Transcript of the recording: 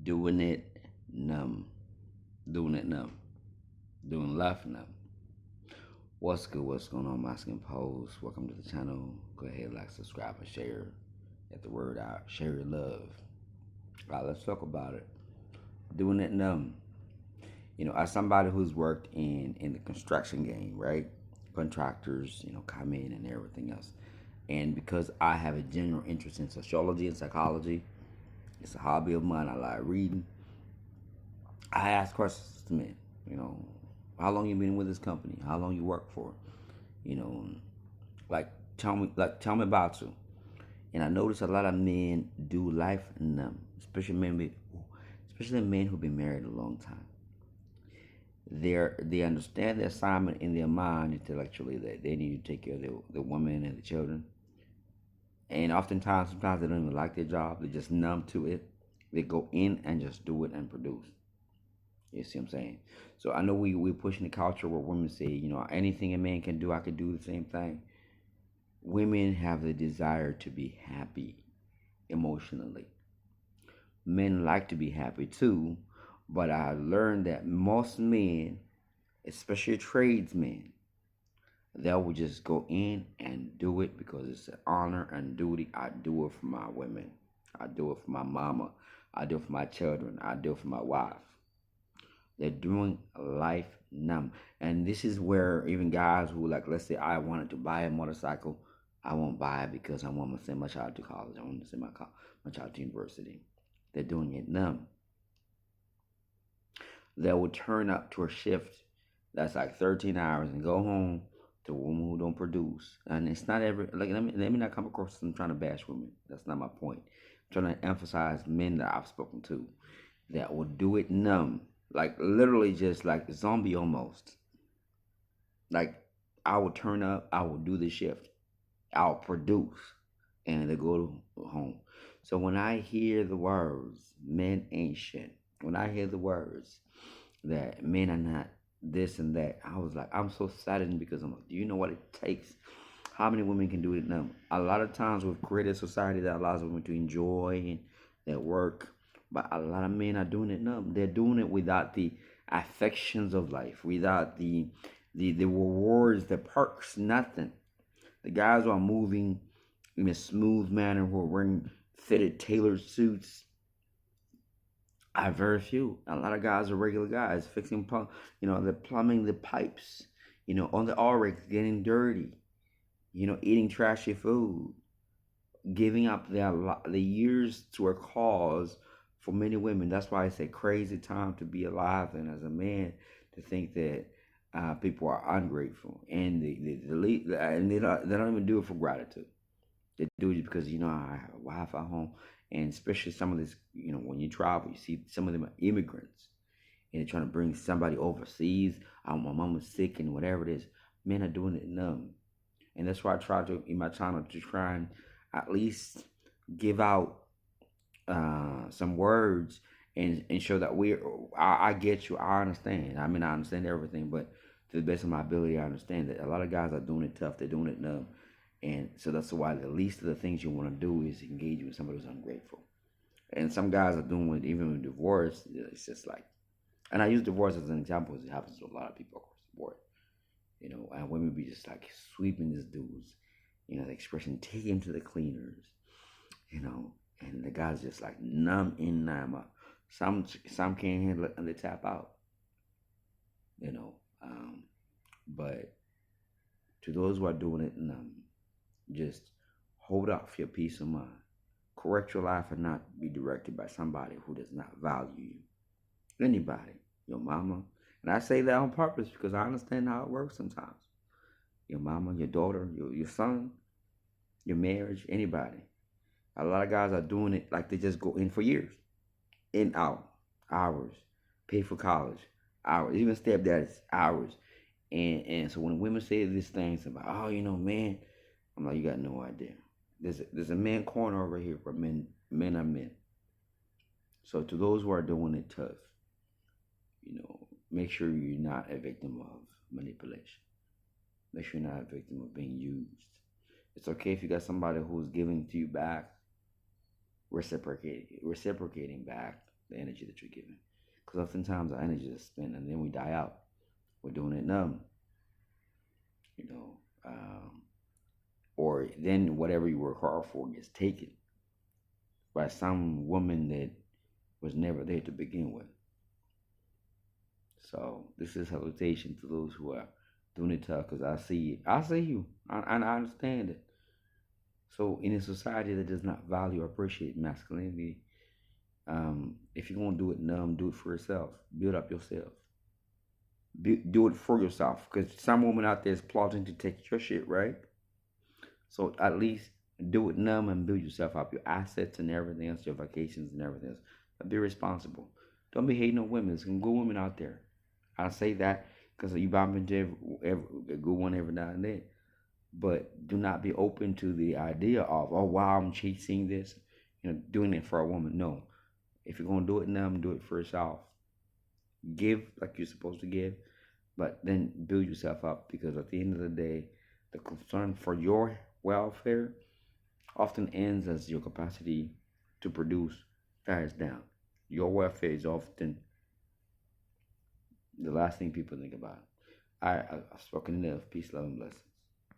Doing it numb. Doing it numb. Doing life numb. What's good? What's going on, my skin pose? Welcome to the channel. Go ahead, like, subscribe, and share. Get the word out. Share your love. All right, let's talk about it. Doing it numb. As somebody who's worked in the construction game, right? Contractors, come in and everything else. And because I have a general interest in sociology and psychology, it's a hobby of mine. I like reading. I ask questions to men. You know, how long you been with this company? How long you work for? You know, like tell me about you. And I notice a lot of men do life numb, especially men who've been married a long time. They understand the assignment in their mind intellectually that they need to take care of the woman and the children. And sometimes they don't even like their job. They're just numb to it. They go in and just do it and produce. You see what I'm saying? So I know we're pushing the culture where women say, anything a man can do, I can do the same thing. Women have the desire to be happy emotionally. Men like to be happy too, but I learned that most men, especially tradesmen, they will just go in and do it because it's an honor and duty. I do it for my women. I do it for my mama. I do it for my children. I do it for my wife. They're doing life numb. And this is where even guys who, like, let's say I wanted to buy a motorcycle, I won't buy it because I want to send my child to college. I want to send my child to university. They're doing it numb. They will turn up to a shift that's like 13 hours and go home to a woman who don't produce. And it's not every, like, let me not come across as I'm trying to bash women. That's not my point. I'm trying to emphasize men that I've spoken to that will do it numb. Like literally just like zombie almost. Like I will turn up, I will do the shift, I'll produce, and they go home. So when I hear the words men ain't shit, when I hear the words that men are not this and that, I was like, I'm so saddened because I'm like, do you know what it takes? How many women can do it now? A lot of times we've created a society that allows women to enjoy their work, but a lot of men are doing it now. They're doing it without the affections of life, without the rewards, the perks, nothing. The guys who are moving in a smooth manner, who are wearing fitted tailored suits, are very few. A lot of guys are regular guys fixing, they're plumbing the pipes, on the oil rigs, getting dirty, eating trashy food, giving up the years to a cause for many women. That's why it's a crazy time to be alive, and as a man, to think that people are ungrateful and they don't even do it for gratitude. They do it because I have a wife at home, and especially some of this, when you travel, you see some of them are immigrants, and they're trying to bring somebody overseas. My mom was sick and whatever it is. Men are doing it numb, and that's why I try to in my channel to try and at least give out some words and show that I get you, I understand. I mean, I understand everything, but to the best of my ability, I understand that a lot of guys are doing it tough. They're doing it numb. And so that's why the least of the things you want to do is engage with somebody who's ungrateful. And some guys are doing it even with divorce. It's just like, and I use divorce as an example because it happens to a lot of people across the board. And women be just like sweeping these dudes. The expression, take him to the cleaners. And the guy's just like numb in, numb out. Some can't handle it and they tap out. But to those who are doing it numb, just hold off your peace of mind. Correct your life and not be directed by somebody who does not value you. Anybody, your mama. And I say that on purpose because I understand how it works sometimes. Your mama, your daughter, your son, your marriage, anybody. A lot of guys are doing it like they just go in for years. In, out, hours. Pay for college, hours. Even stepdaddies, hours. And so when women say these things about, man, I'm like, you got no idea. There's a man corner over here where men are men. So to those who are doing it tough, make sure you're not a victim of manipulation. Make sure you're not a victim of being used. It's okay if you got somebody who's giving to you back, reciprocating back. the energy that you're giving. Because oftentimes our energy is spent and then we die out. We're doing it numb, you know, or then whatever you work hard for gets taken by some woman that was never there to begin with. So this is salutation to those who are doing it tough because I see it. I see you. I understand it. So in a society that does not value or appreciate masculinity, if you're gonna do it numb, do it for yourself. Build up yourself. Do it for yourself. Because some woman out there is plotting to take your shit, right? So at least do it numb and build yourself up, your assets and everything else, your vacations and everything else. But be responsible. Don't be hating on women. There's some good women out there. I say that because you bump into a good one every now and then. But do not be open to the idea of, oh wow, I'm chasing this, doing it for a woman. No, if you're gonna do it now, do it for yourself. Give like you're supposed to give, but then build yourself up because at the end of the day, the concern for your welfare often ends as your capacity to produce dies down. Your welfare is often the last thing people think about. I've spoken enough. Peace, love, and blessings.